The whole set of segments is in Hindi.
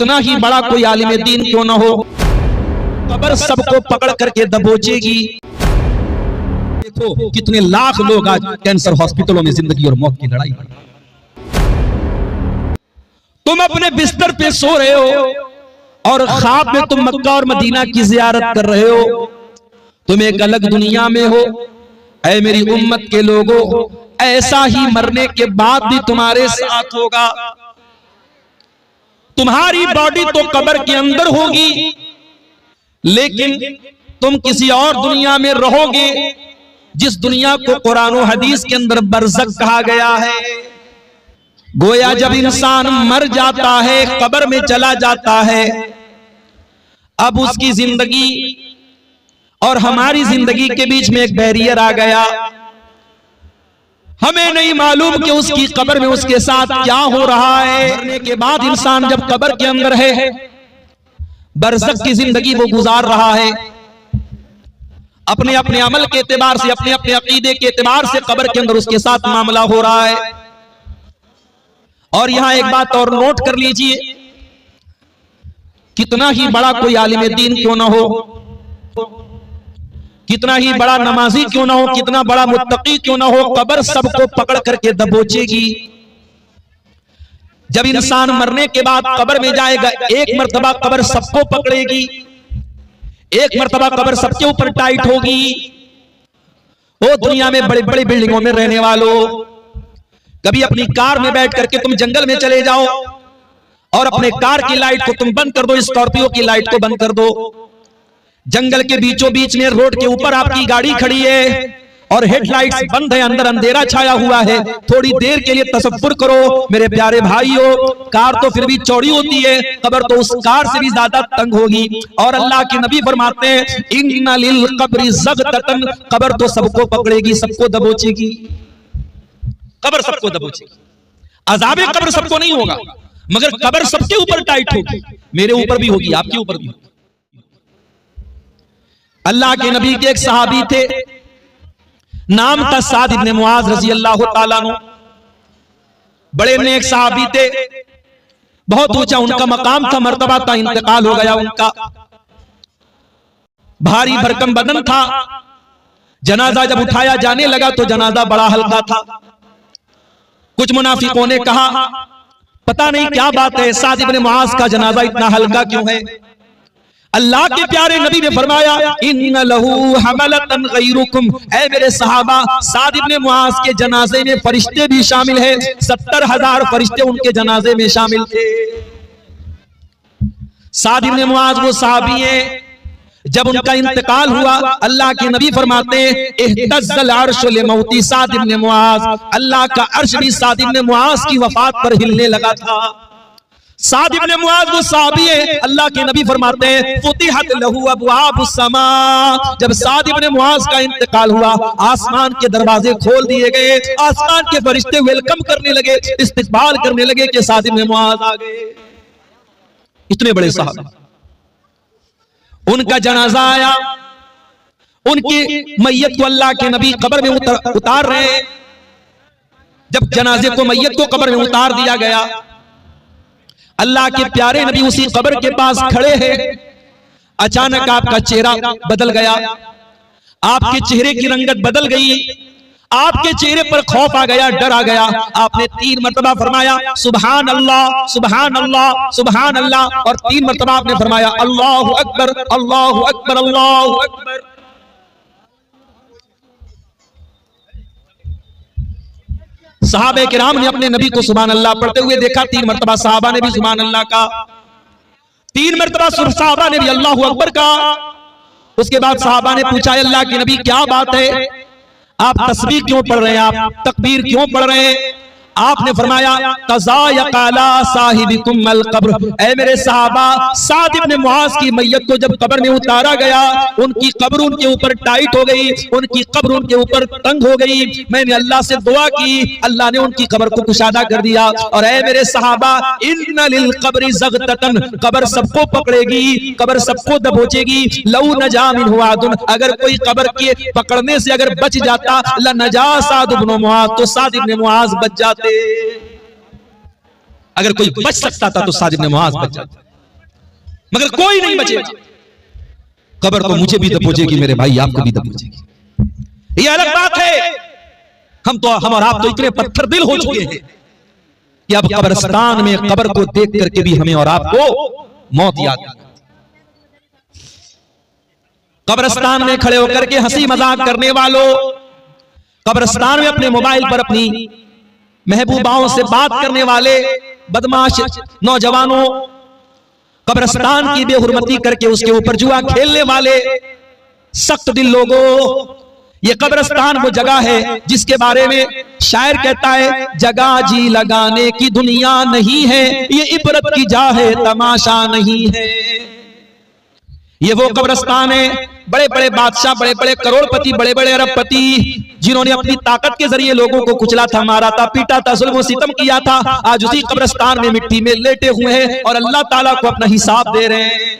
कितना ही बड़ा कोई आलिम दीन क्यों ना हो, कब्र सबको पकड़ करके दबोचेगी। देखो कितने लाख लोग आज कैंसर हॉस्पिटलों में जिंदगी और मौत की लड़ाई लड़ रहे हैं। तुम अपने बिस्तर पे सो रहे हो और ख्वाब में तुम मक्का और मदीना की जियारत कर रहे हो, तुम एक अलग दुनिया में हो। ऐ मेरी उम्मत के लोगों, ऐसा ही मरने के बाद भी तुम्हारे साथ होगा। तुम्हारी बॉडी तो कब्र के अंदर होगी, लेकिन तुम किसी और दुनिया में रहोगे, जिस दुनिया को कुरान और हदीस के अंदर बरज़ख कहा गया है। गोया जब इंसान मर जाता है, कब्र में चला जाता है, अब उसकी जिंदगी और हमारी जिंदगी के बीच में एक बैरियर आ गया। हमें नहीं मालूम कि उसकी कब्र में उसके साथ क्या हो रहा है। मरने के बाद इंसान जब कब्र के अंदर है, बरज़ख की जिंदगी वो गुजार रहा है, अपने अपने अमल के एतबार से, अपने अपने अकीदे के एतबार से कब्र के अंदर उसके साथ मामला हो रहा है। और यहां एक बात और नोट कर लीजिए, कितना ही बड़ा कोई आलिम दीन क्यों ना हो, कितना ही बड़ा नमाजी क्यों ना हो, कितना बड़ा मुत्तकी क्यों ना हो, कब्र सबको पकड़ करके दबोचेगी। जब इंसान मरने के बाद कब्र में जाएगा, एक मर्तबा कब्र सबको पकड़ेगी, एक मर्तबा कब्र सबके ऊपर टाइट होगी। वो दुनिया में बड़ी बड़ी बिल्डिंगों में रहने वालों, कभी अपनी कार में बैठ करके तुम जंगल में चले जाओ और अपने कार की लाइट को तुम बंद कर दो, स्कॉर्पियो की लाइट को बंद कर दो। जंगल के बीचों बीच में रोड के ऊपर आपकी गाड़ी खड़ी है और हेडलाइट्स बंद है, अंदर अंधेरा छाया हुआ है। थोड़ी देर के लिए तसव्वुर करो मेरे प्यारे भाइयों, कार तो फिर भी चौड़ी होती है, कब्र तो उस कार से भी ज्यादा तंग होगी। और अल्लाह के नबी फरमाते हैं, इन्ना लिल कब्रि ज़ग़तन, कब्र तो सबको पकड़ेगी, सबको दबोचेगी, कब्र सबको दबोचेगी। अज़ाबे कब्र सबको नहीं होगा, मगर कब्र सबके ऊपर टाइट होगी। मेरे ऊपर भी होगी, आपके ऊपर भी होगी। अल्लाह के नबी के एक सहाबी थे, नाम था साद इब्ने मुआज़ रज़ी अल्लाह ताला अन्हु। बड़े नेक सहाबी थे, बहुत ऊंचा उनका मकाम था, मर्तबा था, इंतकाल हो गया उनका। भारी भरकम बदन था। जनाजा जब उठाया जाने लगा तो जनाजा बड़ा हल्का था। कुछ मुनाफिकों ने कहा, पता नहीं क्या बात है, साद इब्ने मुआज़ का जनाजा इतना हल्का क्यों है। अल्लाह के प्यारे नबी ने फरमाया, इन्ना लहू हमलतन गैरुकुम, ऐ मेरे सहाबा, साद इब्ने मुआज़ के जनाजे में फरिश्ते भी शामिल हैं। 70,000 फरिश्ते उनके जनाजे में शामिल थे। साद इब्ने मुआज़ वो सहाबी हैं, जब उनका इंतकाल हुआ, अल्लाह के नबी फरमाते हैं, इह्तज़्ज़ल अर्श लिमौती साद इब्ने मुआज़, अल्लाह का अर्श भी साद इब्ने मुआज़ की वफात पर हिलने लगा था। साद इब्ने मुआज़ वो सहाबी है, अल्लाह के नबी फरमाते हैं, फुतिहत लहू अब्वाबुस समा, जब साद इब्ने मुआज़ का इंतकाल हुआ, आसमान के दरवाजे खोल दिए गए, आसमान के फरिश्ते वेलकम करने लगे, इस्तकबाल करने लगे कि साद इब्ने मुआज़ आ गए। इतने बड़े सहाबा, उनका जनाजा आया, उनकी मैयत को अल्लाह के नबी कब्र में उतार रहे हैं। जब जनाजे को, मैयत को कब्र में उतार दिया गया, अल्लाह के प्यारे नबी उसी कब्र के पास खड़े हैं। अचानक आपका चेहरा बदल गया, आपके चेहरे की रंगत बदल गई, आपके चेहरे पर खौफ आ गया, डर आ गया। आपने 3 मरतबा फरमाया सुभान अल्लाह, सुभान अल्लाह, सुभान अल्लाह, और 3 मरतबा आपने फरमाया अल्लाहु अकबर, अल्लाहु अकबर, अल्लाहु अकबर। सहाबे किराम ने अपने नबी को सुभान अल्लाह पढ़ते हुए देखा। 3 मरतबा सहाबा ने भी सुभान अल्लाह का, 3 मरतबा सहाबा ने भी अल्लाहु अकबर का। उसके बाद सहाबा ने पूछा, अल्लाह के नबी क्या बात है, आप तस्बीह क्यों पढ़ रहे हैं, आप तकबीर क्यों पढ़ रहे हैं। आपने फरमाया तज़ायक़ला साहिबिकुम अल कब्र, ऐ मेरे सहाबा, साद इब्ने मुआज़ की मैयत को जब कब्र में उतारा गया, उनकी कब्र उनके ऊपर टाइट हो गई, उनकी कब्र उनके ऊपर तंग हो गई। मैंने अल्लाह से दुआ की, अल्लाह ने उनकी कब्र को कुशादा कर दिया। और ऐ मेरे सहाबा, इन्ना लिल कब्रि ज़ग़तन, कब्र सबको पकड़ेगी, कब्र सबको दबोचेगी। लौ नजा मिन्हु आदुन, अगर कोई कब्र के पकड़ने से अगर बच जाता, ला नजा साद इब्ने मुआज़, तो साद इब्ने मुआज़ बच जाते। अगर कोई बच सकता था तो साद इब्ने मुआज़ बच जाता। मगर कोई नहीं बचेगा। कब्र तो मुझे भी दबोचेगी मेरे भाई, आपको भी दबोचेगी। ये अलग बात है। हम और आप तो इतने पत्थर दिल हो चुके हैं कि अब कब्रिस्तान में कब्र को देख करके भी हमें और आपको मौत याद आती। कब्रिस्तान में खड़े होकर के हंसी मजाक करने वालों, कब्रिस्तान में अपने मोबाइल पर अपनी महबूबाओं से बात करने वाले बदमाश नौजवानों, कब्रिस्तान की बेहुरमती करके उसके ऊपर जुआ खेलने वाले सख्त दिल लोगों, ये कब्रिस्तान वो जगह है जिसके बारे में शायर कहता है, जगह जी लगाने की दुनिया नहीं है, ये इबरत की जा है, तमाशा नहीं है। ये वो कब्रिस्तान है, बड़े बड़े बादशाह, बड़े बड़े करोड़पति, बड़े बड़े अरबपति, जिन्होंने अपनी ताकत के जरिए लोगों को कुचला था, मारा था, पीटा था, जुल्म और सितम किया था, आज उसी कब्रिस्तान में मिट्टी में लेटे हुए हैं और अल्लाह ताला को अपना हिसाब दे रहे हैं।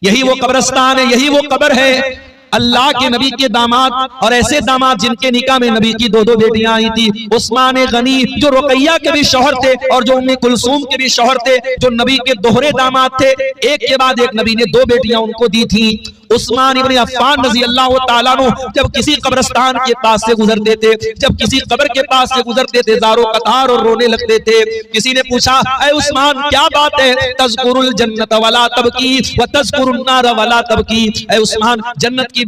यही वो कब्रिस्तान है, यही वो कब्र है। अल्लाह के नबी के दामाद, और ऐसे दामाद जिनके निकाह में नबी की 2-2 बेटियां आई थी। उस्मान गनी जो रुकैया के भी शौहर थे और जो उम्मे कुलसूम के भी शौहर थे, जो नबी के दोहरे दामाद थे, एक के बाद एक नबी ने 2 बेटियां उनको दी थी। उस्मान इब्न अफ़्फ़ान रज़ी अल्लाह ताला अन्हु जब किसी कब्रिस्तान के पास से गुजरते थे, जब किसी कब्र के पास से गुजरते थे, ज़ारो कतार और रोने लगते थे। किसी ने पूछा, ऐ उस्मान क्या बात है? तज़कुरुल जन्नत वला तबकी व तज़कुरुन नार वला तबकी। ऐ उस्मान, जन्नत की